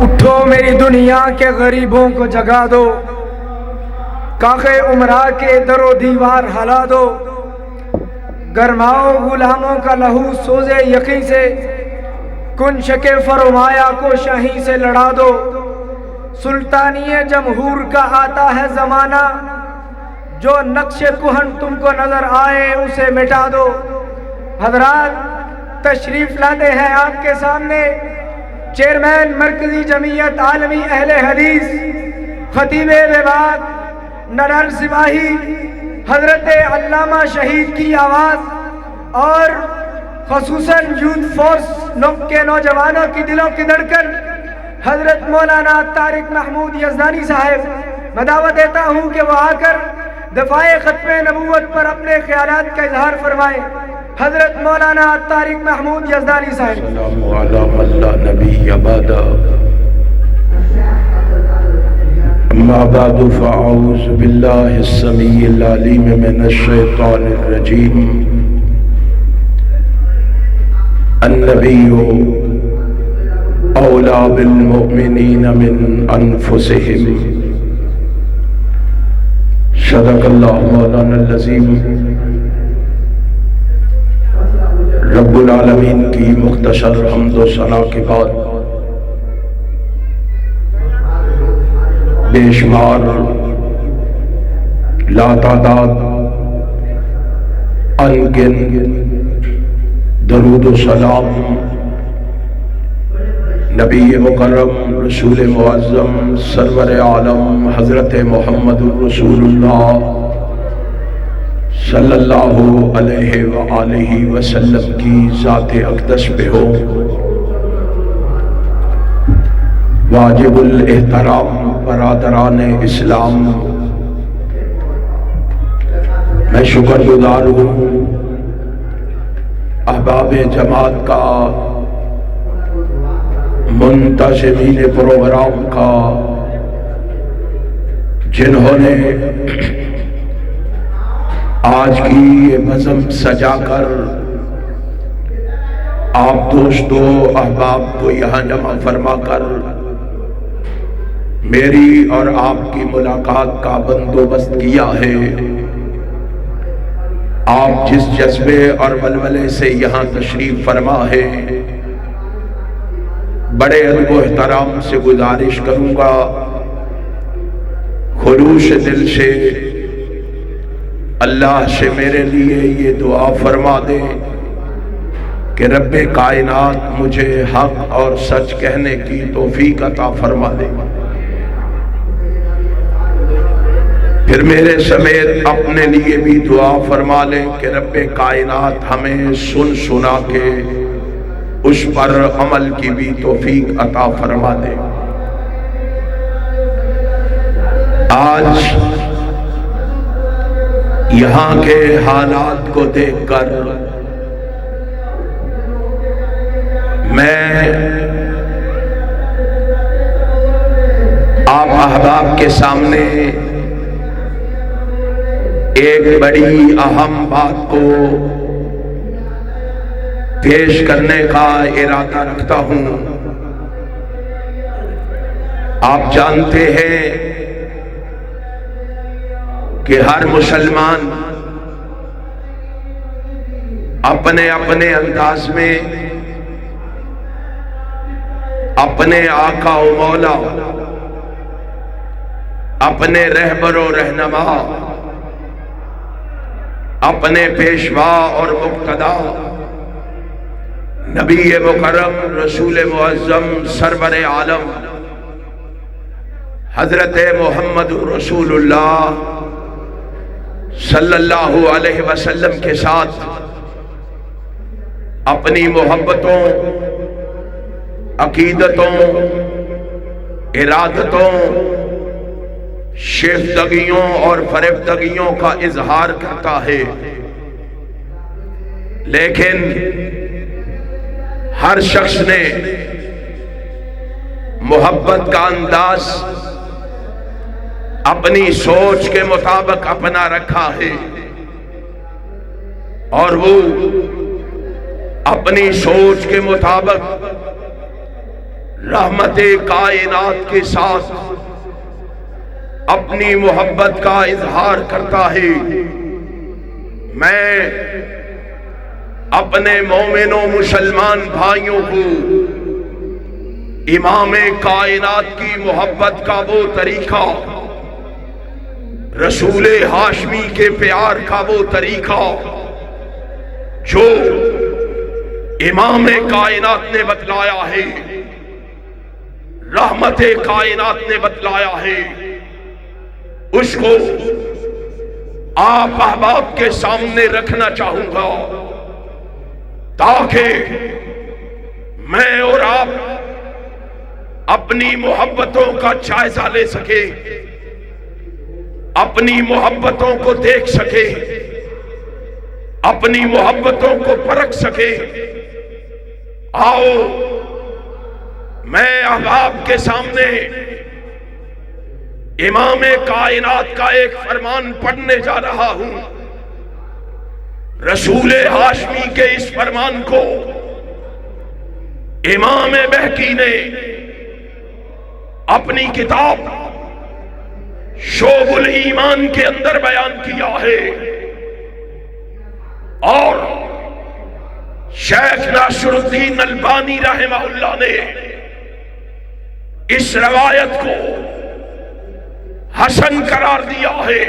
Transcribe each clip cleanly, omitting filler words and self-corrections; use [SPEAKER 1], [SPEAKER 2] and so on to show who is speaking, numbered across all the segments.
[SPEAKER 1] اٹھو میری دنیا کے غریبوں کو جگا دو، کاخے عمرہ کے در و دیوار ہلا دو، گرماؤ غلاموں کا لہو سوزے یقین سے، کن شکے فرمایا کو شاہی سے لڑا دو، سلطانی جمہور کا آتا ہے زمانہ، جو نقش کہن تم کو نظر آئے اسے مٹا دو۔ حضرات تشریف لاتے ہیں آپ کے سامنے چیئرمین مرکزی جمعیت عالمی اہل حدیث خطیب وباگ نڈر سپاہی حضرت علامہ شہید کی آواز، اور خصوصاً یوتھ فورس کے نوجوانوں کی دلوں کی دھڑکن حضرت مولانا طارق محمود یزدانی صاحب، میں دعوت دیتا ہوں کہ وہ آ کر دفاع ختم نبوت پر اپنے خیالات کا اظہار فرمائیں۔ حضرت مولانا طارق محمود یزدانی صاحب۔
[SPEAKER 2] السلام علی من لا نبی بعد، اما بعد فاعوذ باللہ السمیع العلیم من الشیطان الرجیم۔ النبی اولی بالمؤمنین من انفسہم، صدق اللہ مولانا العظیم۔ رب العالمین کی مختصر حمد و ثنا کے بعد بے شمار لاتعداد انگن درود و سلام نبی مکرم رسول معظم سرور عالم حضرت محمد الرسول اللہ صلی اللہ علیہ وآلہ وسلم کی ذات اقدس پہ ہو۔ واجب الاحترام برادران اسلام، میں شکر گزار ہوں احباب جماعت کا، منتظمین پروگرام کا، جنہوں نے آج کی یہ بزم سجا کر آپ دوستو احباب کو یہاں جمع فرما کر میری اور آپ کی ملاقات کا بندوبست کیا ہے۔ آپ جس جذبے اور ولولے سے یہاں تشریف فرما ہے، بڑے ادب و احترام سے گزارش کروں گا، خلوص دل سے اللہ سے میرے لیے یہ دعا فرما دے کہ رب کائنات مجھے حق اور سچ کہنے کی توفیق عطا فرما دے۔ پھر میرے سمیت اپنے لیے بھی دعا فرما لیں کہ رب کائنات ہمیں سن سنا کے اس پر عمل کی بھی توفیق عطا فرما دے۔ آج یہاں کے حالات کو دیکھ کر میں آپ احباب کے سامنے ایک بڑی اہم بات کو پیش کرنے کا ارادہ رکھتا ہوں۔ آپ جانتے ہیں کہ ہر مسلمان اپنے اپنے انداز میں اپنے آقا و مولا، اپنے رہبر و رہنما، اپنے پیشوا اور مقتدا نبی مکرم رسول معظم سرور عالم حضرت محمد رسول اللہ صلی اللہ علیہ وسلم کے ساتھ اپنی محبتوں، عقیدتوں، ارادتوں، شیفتگیوں اور فریفتگیوں کا اظہار کرتا ہے، لیکن ہر شخص نے محبت کا انداز اپنی سوچ کے مطابق اپنا رکھا ہے، اور وہ اپنی سوچ کے مطابق رحمت کائنات کے ساتھ اپنی محبت کا اظہار کرتا ہے۔ میں اپنے مومن و مسلمان بھائیوں کو امام کائنات کی محبت کا وہ طریقہ، رسول ہاشمی کے پیار کا وہ طریقہ جو امام کائنات نے بتلایا ہے، رحمت کائنات نے بتلایا ہے، اس کو آپ احباب کے سامنے رکھنا چاہوں گا تاکہ میں اور آپ اپنی محبتوں کا جائزہ لے سکے، اپنی محبتوں کو دیکھ سکے، اپنی محبتوں کو پرکھ سکے۔ آؤ میں احباب کے سامنے امام کائنات کا ایک فرمان پڑھنے جا رہا ہوں۔ رسول ہاشمی کے اس فرمان کو امام بہقی نے اپنی کتاب شعب الایمان کے اندر بیان کیا ہے، اور شیخ ناصر الدین البانی رحمہ اللہ نے اس روایت کو حسن قرار دیا ہے۔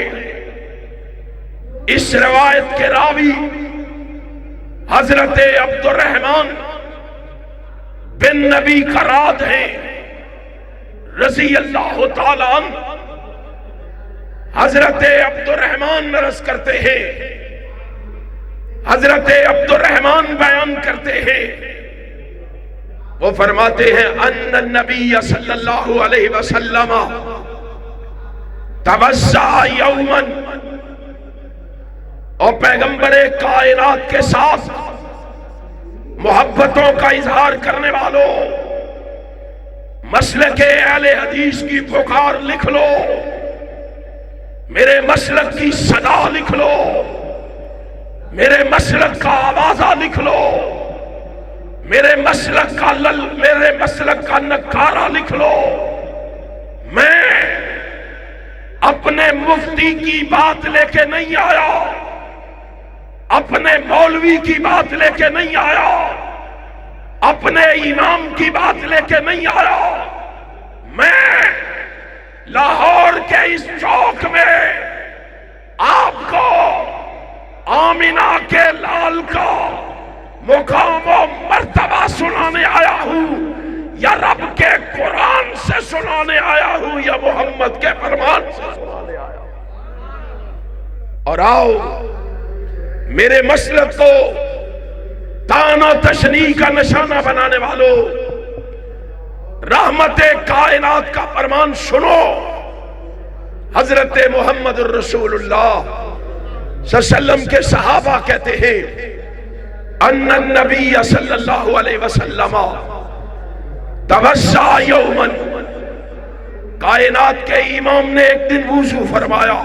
[SPEAKER 2] اس روایت کے راوی حضرت عبد الرحمن بن نبی کراد ہیں رضی اللہ تعالی عنہ۔ حضرت عبد الرحمن عرض کرتے ہیں، حضرت عبد الرحمن بیان کرتے ہیں، وہ فرماتے ہیں ان النبی صلی اللہ علیہ وسلم توسع یوما، اور پیغمبر کائنات کے ساتھ محبتوں کا اظہار کرنے والوں، مسلک اہل حدیث کی پکار لکھ لو، میرے مسلک کی صدا لکھ لو، میرے مسلک کا آوازہ لکھ لو، میرے مسلک کا نکارہ لکھ لو۔ میں اپنے مفتی کی بات لے کے نہیں آیا، اپنے مولوی کی بات لے کے نہیں آیا، اپنے امام کی بات لے کے نہیں آیا، میں لاہور کے اس چوک میں آپ کو آمینہ کے لال کا مقام و مرتبہ سنانے آیا ہوں، یا رب کے قرآن سے سنانے آیا ہوں، یا محمد کے فرمان سے سنانے آیا ہوں۔ اور آؤ میرے مسلک کو تان و تشنیع کا نشانہ بنانے والوں، رحمت کائنات کا فرمان سنو۔ حضرت محمد الرسول اللہ صلی اللہ علیہ وسلم کے صحابہ کہتے ہیں ان النبی صلی اللہ علیہ وسلم توسع یوما، کائنات کے امام نے ایک دن وضو فرمایا،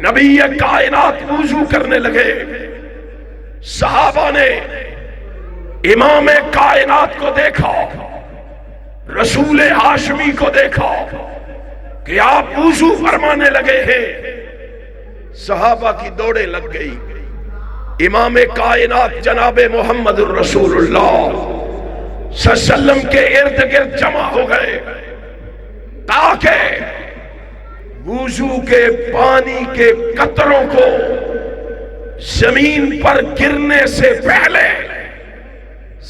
[SPEAKER 2] نبی کائنات وضو کرنے لگے، صحابہ نے امام کائنات کو دیکھا، رسول ہاشمی کو دیکھا کہ آپ وضو فرمانے لگے ہیں، صحابہ کی دوڑیں لگ گئی، امام کائنات جناب محمد الرسول اللہ صلی اللہ علیہ وسلم کے ارد گرد جمع ہو گئے تاکہ وضو کے پانی کے قطروں کو زمین پر گرنے سے پہلے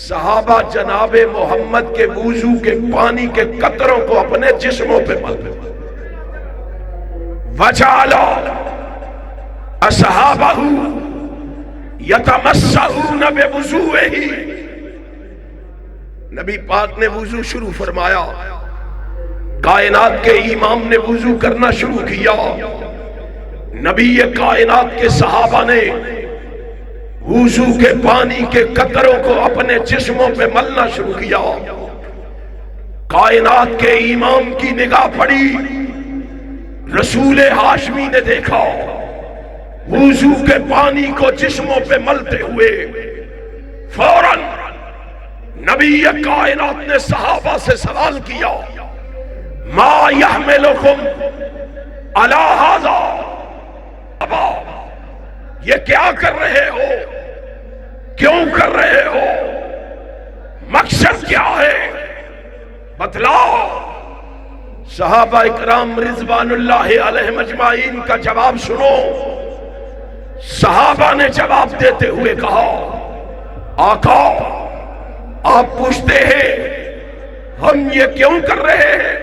[SPEAKER 2] صحابہ جناب محمد کے وضو کے پانی کے قطروں کو اپنے جسموں پہ مل وجعل اصحابہ یتمسحون بوضوئہ، نبی پاک نے وضو شروع فرمایا، کائنات کے امام نے وضو کرنا شروع کیا، نبی کائنات کے صحابہ نے وضو کے پانی کے قطروں کو اپنے جسموں پہ ملنا شروع کیا، کائنات کے امام کی نگاہ پڑی، رسول ہاشمی نے دیکھا وضو کے پانی کو جسموں پہ ملتے ہوئے، فوراً نبی کائنات نے صحابہ سے سوال کیا ما یحملکم علی ھذا، ابا یہ کیا کر رہے ہو، کیوں کر رہے ہو، مقصد کیا ہے، بتلاؤ۔ صحابہ اکرام رضوان اللہ علیہم اجمعین کا جواب سنو۔ صحابہ نے جواب دیتے ہوئے کہا آقا آپ پوچھتے ہیں ہم یہ کیوں کر رہے ہیں؟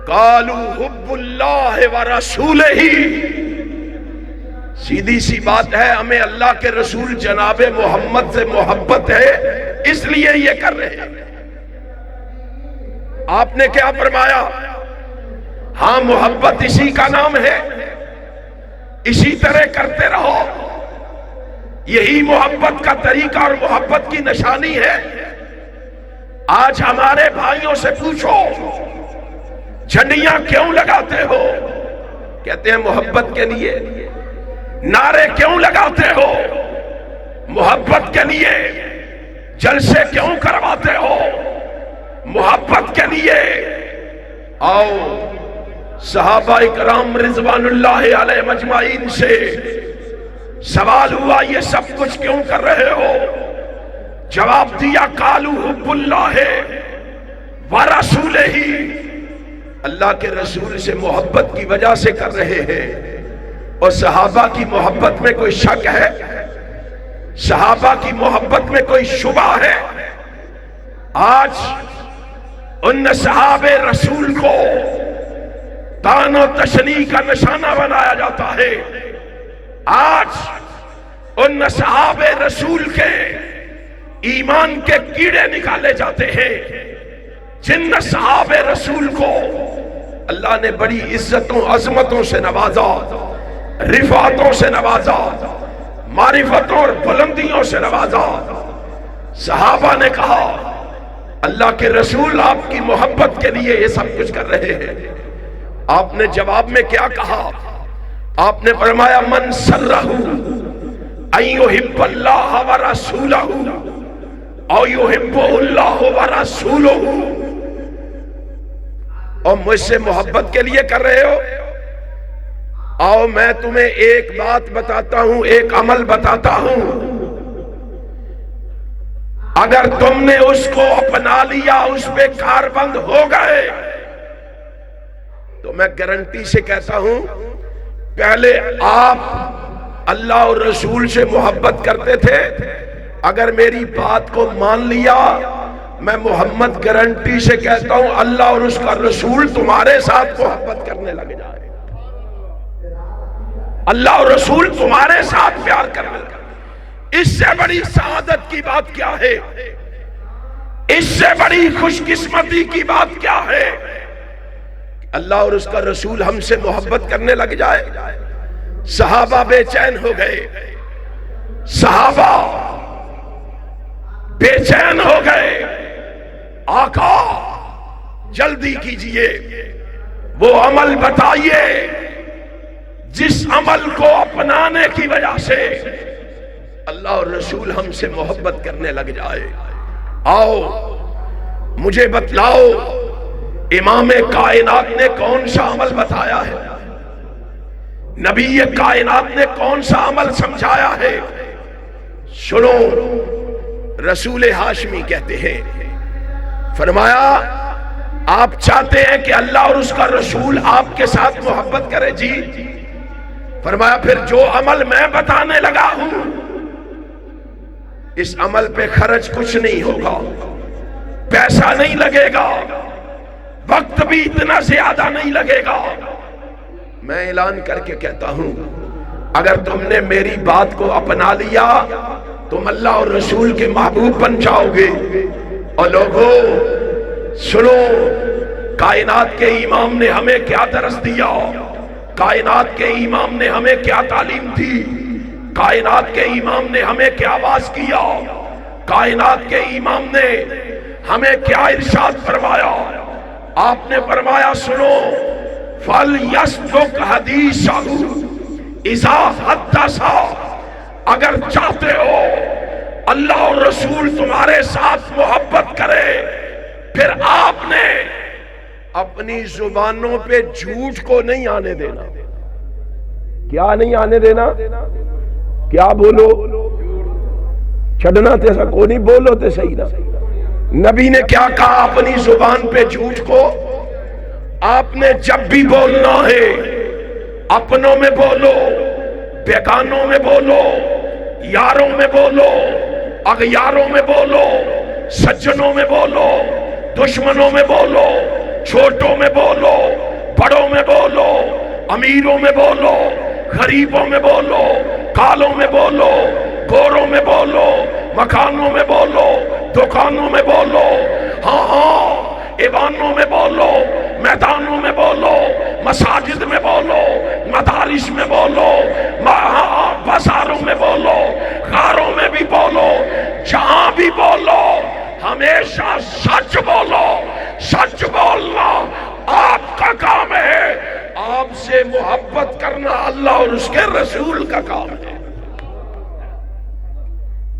[SPEAKER 2] قالوا حب اللہ ورسولہ، سیدھی سی بات ہے ہمیں اللہ کے رسول جناب محمد سے محبت ہے اس لیے یہ کر رہے ہیں۔ آپ نے کیا فرمایا؟ ہاں محبت اسی کا نام ہے، اسی طرح کرتے رہو، یہی محبت کا طریقہ اور محبت کی نشانی ہے۔ آج ہمارے بھائیوں سے پوچھو جھنڈیاں کیوں لگاتے ہو؟ کہتے ہیں محبت کے لیے۔ نعرے کیوں لگاتے ہو؟ محبت کے لیے۔ جلسے کیوں کرواتے ہو؟ محبت کے لیے۔ آؤ صحابہ اکرام رضوان اللہ علیہ مجمعین سے سوال ہوا یہ سب کچھ کیوں کر رہے ہو؟ جواب دیا قالوا حب اللہ ورسولہ، اللہ کے رسول سے محبت کی وجہ سے کر رہے ہیں۔ اور صحابہ کی محبت میں کوئی شک ہے؟ صحابہ کی محبت میں کوئی شبہ ہے؟ آج ان صحابہ رسول کو طعن و تشنیع کا نشانہ بنایا جاتا ہے۔ آج ان صحابہ رسول کے ایمان کے کیڑے نکالے جاتے ہیں۔ جن صحابہ رسول کو اللہ نے بڑی عزتوں عظمتوں سے نوازا، رفعتوں سے نوازا، معرفتوں اور بلندیوں سے نوازا، صحابہ نے کہا اللہ کے رسول آپ کی محبت کے لیے یہ سب کچھ کر رہے ہیں۔ آپ نے جواب میں کیا کہا؟ آپ نے فرمایا من سرہ ان یحب اللہ ورسولہ او یحب اللہ ورسولہ، اور مجھ سے محبت کے لیے کر رہے ہو؟ آؤ میں تمہیں ایک بات بتاتا ہوں، ایک عمل بتاتا ہوں، اگر تم نے اس کو اپنا لیا، اس پہ کاربند ہو گئے، تو میں گارنٹی سے کہتا ہوں پہلے آپ اللہ اور رسول سے محبت کرتے تھے، اگر میری بات کو مان لیا میں محمد گارنٹی سے کہتا ہوں اللہ اور اس کا رسول تمہارے ساتھ محبت کرنے لگ جائے، اللہ اور رسول تمہارے ساتھ پیار کرنے لگے۔ اس سے بڑی سعادت کی بات کیا ہے؟ اس سے بڑی خوش قسمتی کی بات کیا ہے؟ اللہ اور اس کا رسول ہم سے محبت کرنے لگ جائے۔ صحابہ بے چین ہو گئے، صحابہ بے چین ہو گئے۔ آقا جلدی کیجئے، وہ عمل بتائیے جس عمل کو اپنانے کی وجہ سے اللہ اور رسول ہم سے محبت کرنے لگ جائے۔ آؤ مجھے بتلاؤ امام کائنات نے کون سا عمل بتایا ہے؟ نبی کائنات نے کون سا عمل سمجھایا ہے؟ سنو، رسول ہاشمی کہتے ہیں، فرمایا آپ چاہتے ہیں کہ اللہ اور اس کا رسول آپ کے ساتھ محبت کرے؟ جی۔ فرمایا پھر جو عمل میں بتانے لگا ہوں اس عمل پہ خرچ کچھ نہیں ہوگا، پیسہ نہیں لگے گا، وقت بھی اتنا زیادہ نہیں لگے گا۔ میں اعلان کر کے کہتا ہوں اگر تم نے میری بات کو اپنا لیا تم اللہ اور رسول کے محبوب بن جاؤ گے۔ اور لوگوں سنو، کائنات کے امام نے ہمیں کیا درس دیا، کائنات کے امام نے ہمیں کیا تعلیم دی، کائنات کے امام نے ہمیں کیا واعظ کیا، کائنات کے امام نے ہمیں کیا ارشاد فرمایا۔ آپ نے فرمایا سنو، فَلْيَصْدُقْ حَدِيثَهُ اِذَا حَدَّثَ، اگر چاہتے ہو اللہ اور رسول تمہارے ساتھ محبت کرے، پھر آپ نے اپنی زبانوں پہ جھوٹ کو نہیں آنے دینا۔ کیا نہیں آنے دینا؟ کیا بولو؟ چھڑنا تے سکو نہیں، بولو تے صحیح نا۔ نبی نے کیا کہا اپنی زبان پہ جھوٹ کو؟ آپ نے جب بھی بولنا ہے اپنوں میں بولو، بیگانوں میں بولو، یاروں میں بولو، اغیاروں میں بولو، سجنوں میں بولو، دشمنوں میں بولو، چھوٹوں میں بولو، بڑوں میں بولو، امیروں میں بولو، غریبوں میں بولو، کالوں میں بولو، گوروں میں بولو، مکانوں میں بولو، دکانوں میں بولو، ہاں ہاں ایوانوں میں بولو، میدانوں میں بولو، مساجد میں بولو، مدارس میں بولو، بازاروں میں بولو، غاروں میں بھی بولو، جہاں بھی بولو ہمیشہ سچ بولو۔ سچ بولنا آپ کا کام ہے، آپ سے محبت کرنا اللہ اور اس کے رسول کا کام ہے۔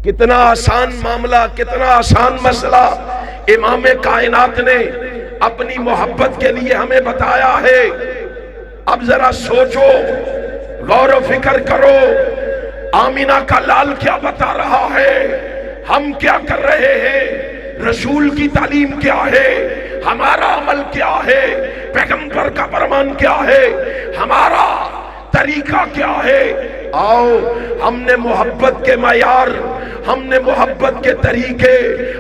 [SPEAKER 2] کتنا آسان معاملہ، کتنا آسان مسئلہ امام کائنات نے اپنی محبت کے لیے ہمیں بتایا ہے۔ اب ذرا سوچو، غور و فکر کرو، آمینہ کا لال کیا بتا رہا ہے، ہم کیا کر رہے ہیں، رسول کی تعلیم کیا ہے، ہمارا عمل کیا ہے، پیغمبر کا فرمان کیا ہے، ہمارا طریقہ کیا ہے۔ آؤ ہم نے محبت کے معیار، ہم نے محبت کے طریقے،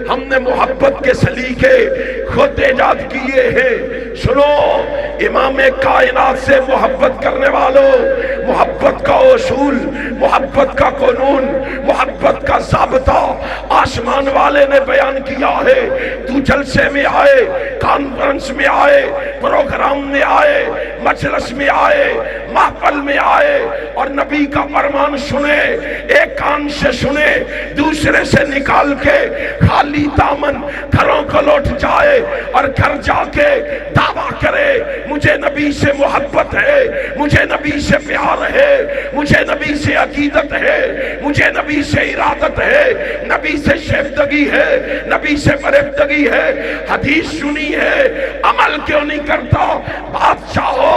[SPEAKER 2] ہم نے محبت کے سلیقے خود ایجاد کیے ہیں۔ سنو، امام کائنات سے محبت کرنے والوں، محبت کا اصول، محبت کا قانون، محبت کا ضابطہ آسمان والے نے بیان کیا ہے۔ تو جلسے میں آئے، کانفرنس میں آئے، پروگرام میں آئے، مجلس میں آئے، محفل میں آئے اور نبی کا فرمان سنے، ایک کان سے سنے، دوسرے سے نکال کے خالی دامن گھروں کو لوٹ جائے اور گھر جا کے دعویٰ کرے مجھے نبی سے محبت ہے، مجھے نبی سے پیار ہے، مجھے نبی سے عقیدت ہے، مجھے نبی سے ارادت ہے، نبی سے شیفتگی ہے، نبی سے فریفتگی ہے۔ حدیث سنی ہے، عمل کیوں نہیں کرتا؟ بادشاہو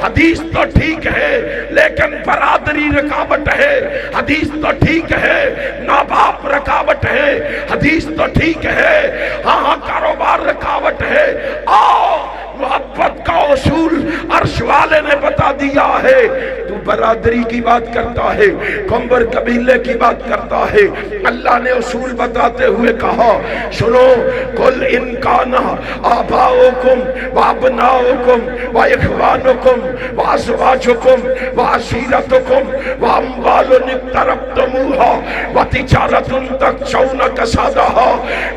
[SPEAKER 2] حدیث تو ٹھیک ہے لیکن برادری رکاوٹ ہے، حدیث تو ٹھیک ہے ماں باپ رکاوٹ ہے، حدیث تو ٹھیک ہے ہاں کاروبار رکاوٹ ہے۔ آؤ محبت کا اصول عرش والے نے بتا دیا ہے۔ تو برادری کی بات کرتا ہے، کمبر قبیلے کی بات کرتا ہے، اللہ نے اصول بتاتے ہوئے کہا سنو، قل ان کان آباؤکم وابناؤکم واخوانکم وازواجکم وعشیرتکم واموال اقترفتموها وتجارۃ تخشون کسادها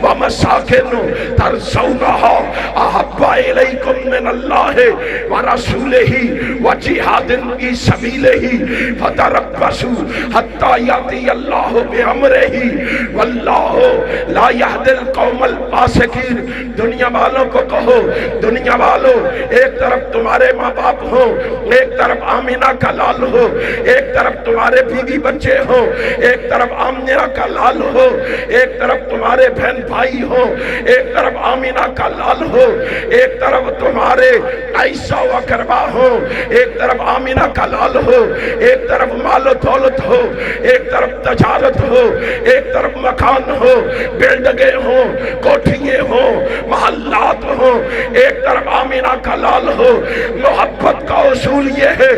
[SPEAKER 2] ومساکن ترضونها احب الیکم من اللہ ورسولہ وجہاد فی سبیلہ فتربصوا حتی یأتی اللہ بامرہ واللہ لا یہدی القوم الفاسقین۔ دنیا والوں کو کہو، دنیا والوں، ایک طرف تمہارے ماں باپ ہوں، ایک طرف آمینہ کا لال ہو، ایک طرف تمہارے بیوی بچے ہوں، ایک طرف آمینہ کا لال ہو، ایک طرف تمہارے بہن بھائی ہوں، ایک طرف آمینہ کا لال ہو، ایک طرف تمہارے عائشہ و اقربا ہو، ایک طرف آمینہ کا لال ہو، ایک طرف مال و دولت ہو، ایک طرف تجارت ہو، ایک طرف مکان ہو، بلڈنگیں ہوں، کوٹھیے ہوں، محلات ہوں، ایک طرف آمینہ کا لال ہو۔ محبت کا اصول یہ ہے،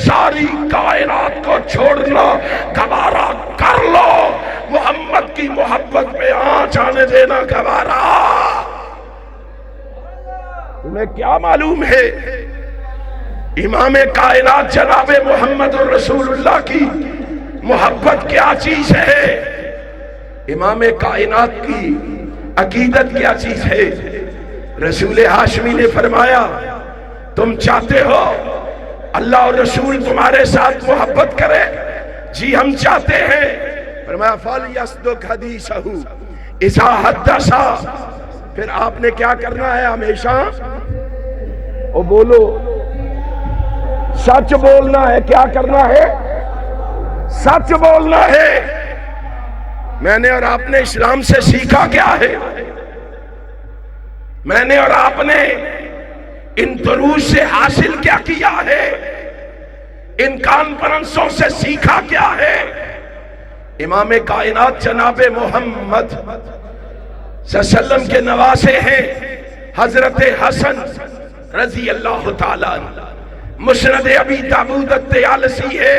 [SPEAKER 2] ساری کائنات کو چھوڑنا گوارا کر لو، محمد کی محبت میں آنچ آنے دینا گوارا۔ تمہیں کیا معلوم ہے امام کائنات جناب محمد رسول اللہ کی محبت کیا چیز ہے؟ امام کائنات کی عقیدت کیا چیز ہے؟ رسول ہاشمی نے فرمایا تم چاہتے ہو اللہ اور رسول تمہارے ساتھ محبت کرے؟ جی ہم چاہتے ہیں۔ فرمایا فَلْيَصْدُقْ حَدِيثَهُ اِذَا حَدَّثَ۔ پھر آپ نے کیا کرنا ہے ہمیشہ؟ او بولو، سچ بولنا ہے۔ کیا کرنا ہے؟ سچ بولنا ہے۔ میں نے اور آپ نے اسلام سے سیکھا کیا ہے؟ میں نے اور آپ نے ان دروس سے حاصل کیا کیا ہے؟ ان کانفرنسوں سے سیکھا کیا ہے؟ امام کائنات جناب محمد صلی اللہ علیہ وسلم کے نواسے ہیں حضرت حسن رضی اللہ تعالیٰ عنہ، مسند ابی داؤد الطیالسی ہے۔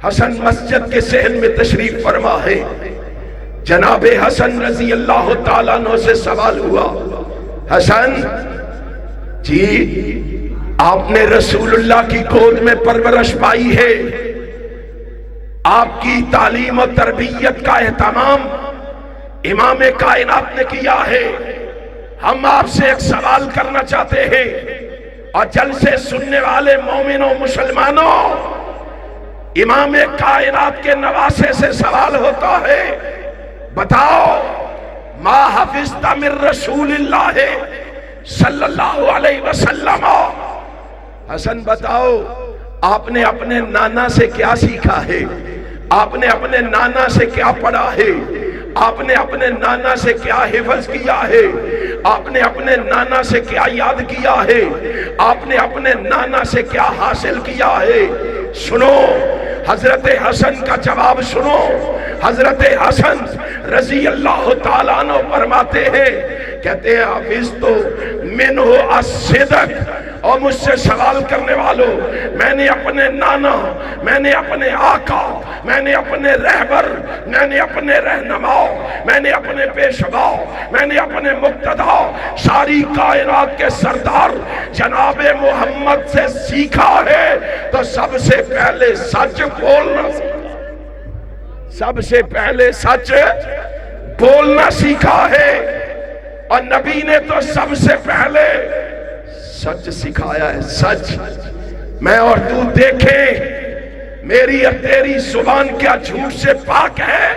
[SPEAKER 2] حسن مسجد کے صحن میں تشریف فرما ہے، جناب حسن رضی اللہ تعالیٰ عنہ سے سوال ہوا، حسن جی آپ نے رسول اللہ کی گود میں پرورش پائی ہے، آپ کی تعلیم و تربیت کا اہتمام امام کائنات نے کیا ہے، ہم آپ سے ایک سوال کرنا چاہتے ہیں، اور جلسے سننے والے مومنوں مسلمانوں، امام کائنات کے نواسے سے سوال ہوتا ہے، بتاؤ ما حفظت من رسول اللہ صلی اللہ علیہ وسلم، حسن بتاؤ آپ نے اپنے نانا سے کیا سیکھا ہے، آپ نے اپنے نانا سے کیا پڑھا ہے، آپ نے اپنے نانا سے کیا حفظ کیا ہے، آپ نے اپنے نانا سے کیا یاد کیا ہے، آپ نے اپنے نانا سے کیا حاصل کیا ہے؟ سنو حضرت حسن کا جواب سنو۔ حضرت حسن رضی اللہ تعالیٰ عنہ فرماتے ہیں، کہتے ہیں حافظ تو منہ الصدق، اور مجھ سے سوال کرنے والوں، میں نے اپنے نانا، میں نے اپنے آقا، میں نے اپنے رہبر، میں نے اپنے رہنما، میں نے اپنے پیشوا، میں نے اپنے مقتدا، ساری کائنات کے سردار جناب محمد سے سیکھا ہے، تو سب سے پہلے سچ بولنا سیکھا، سب سے پہلے سچ بولنا سیکھا ہے، اور نبی نے تو سب سے پہلے سچ سکھایا ہے۔ سچ میں اور تو دیکھیں میری اور تیری زبان کیا جھوٹ سے پاک ہے،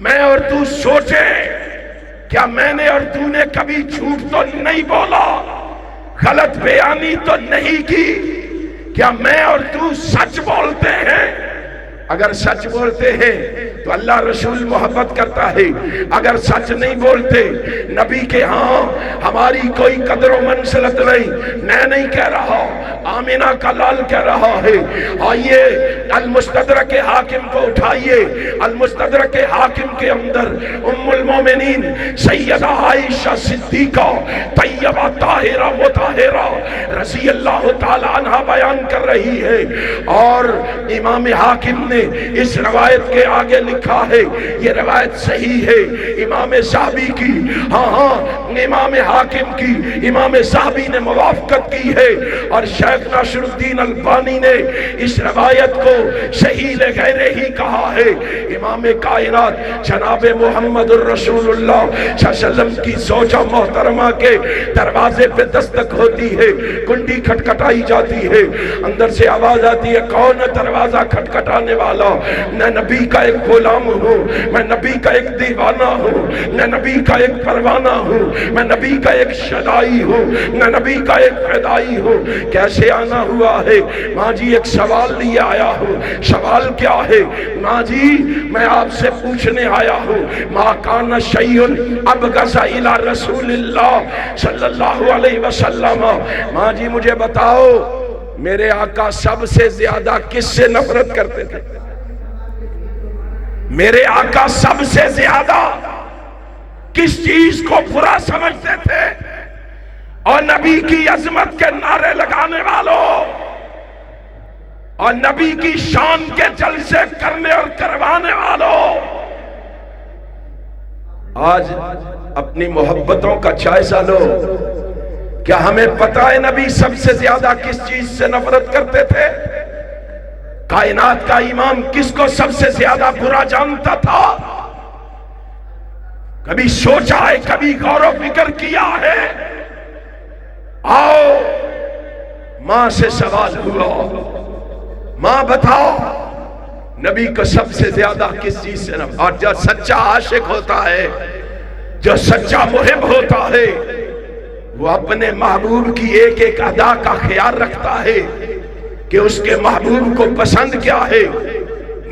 [SPEAKER 2] میں اور تو سوچیں کیا میں نے اور تو نے کبھی جھوٹ تو نہیں بولا، غلط بیانی تو نہیں کی، کیا میں اور تو سچ بولتے ہیں؟ اگر سچ بولتے ہیں تو اللہ رسول محبت کرتا ہے، اگر سچ نہیں بولتے نبی کے ہاں ہماری کوئی قدر و منزلت نہیں۔ میں نہیں کہہ رہا، آمینہ کا لال کہہ رہا ہے۔ آئیے المستدرک حاکم کو اٹھائیے، المستدرک حاکم کے اندر ام المومنین سیدہ عائشہ صدیقہ طیبہ طاہرہ مطہرہ رضی اللہ تعالی عنہ بیان کر رہی ہے، اور امام حاکم نے اس روایت کے آگے لکھا ہے، یہ روایت صحیح ہے امام صحابی کی، ہاں امام حاکم کی، امام صحابی نے موافقت کی ہے، اور شیخ ناصر الدین البانی نے اس روایت کو صحیح لغیر ہی کہا ہے۔ امام کائنات جناب محمد الرسول اللہ صلی اللہ علیہ وسلم کی زوجہ محترمہ کے دروازے پہ دستک ہوتی ہے، کنڈی کھٹکھٹائی جاتی ہے، اندر سے آواز آتی ہے، کون ہے دروازہ کھٹکھٹانے والا؟ میں نبی کا ایک غلام ہوں، میں نبی کا ایک دیوانہ ہوں، میں نبی کا ایک پروانہ ہوں، میں نبی کا ایک شدائی ہوں، میں نبی کا ایک فدائی ہوں۔ کیسے آنا ہوا ہے؟ ماں جی ایک سوال لیے آیا ہوں۔ سوال کیا ہے؟ ماں جی میں آپ سے پوچھنے آیا ہوں، ما کان شیء ابغض الی رسول اللہ صلی اللہ علیہ وسلم، ماں جی مجھے بتاؤ میرے آقا سب سے زیادہ کس سے نفرت کرتے تھے؟ میرے آقا سب سے زیادہ کس چیز کو برا سمجھتے تھے؟ اور نبی کی عظمت کے نعرے لگانے والوں، اور نبی کی شان کے جلسے کرنے اور کروانے والوں، آج اپنی محبتوں کا جائزہ لو۔ کیا ہمیں پتہ ہے نبی سب سے زیادہ کس چیز سے نفرت کرتے تھے؟ کائنات کا امام کس کو سب سے زیادہ برا جانتا تھا؟ کبھی سوچا ہے، کبھی غور و فکر کیا ہے؟ آؤ ماں سے سوال ہوا، ماں بتاؤ نبی کو سب سے زیادہ کس چیز سے نفرت؟ اور جو سچا عاشق ہوتا ہے، جو سچا محب ہوتا ہے، وہ اپنے محبوب کی ایک ایک ادا کا خیال رکھتا ہے کہ اس کے محبوب کو پسند کیا ہے،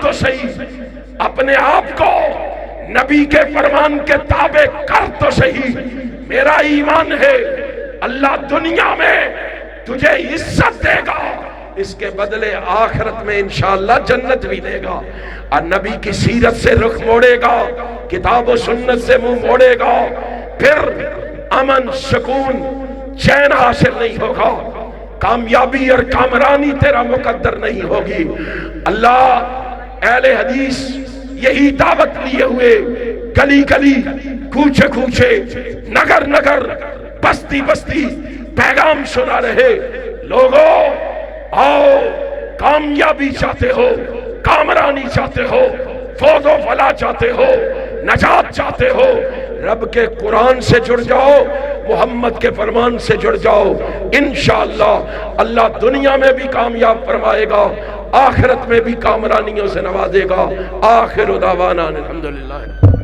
[SPEAKER 2] تو صحیح، اپنے آپ کو نبی کے فرمان کے تابع کر تو صحیح۔ میرا ایمان ہے اللہ دنیا میں تجھے عزت دے گا، اس کے بدلے آخرت میں انشاءاللہ جنت بھی دے گا۔ اور نبی کی سیرت سے رخ موڑے گا، کتاب و سنت سے منہ موڑے گا، پھر امن، سکون، چین حاصل نہیں ہوگا، کامیابی اور کامرانی تیرا مقدر نہیں ہوگی۔ اللہ اہل حدیث یہی دعوت لیے ہوئے گلی گلی، کوچے کوچے، نگر نگر، بستی بستی پیغام سنا رہے، لوگوں آؤ، کامیابی چاہتے ہو، کامرانی چاہتے ہو، فوز و فلاح چاہتے ہو، نجات چاہتے ہو، رب کے قرآن سے جڑ جاؤ، محمد کے فرمان سے جڑ جاؤ، انشاءاللہ اللہ دنیا میں بھی کامیاب فرمائے گا، آخرت میں بھی کامرانیوں سے نوازے گا۔ آخر دعوانا الحمدللہ۔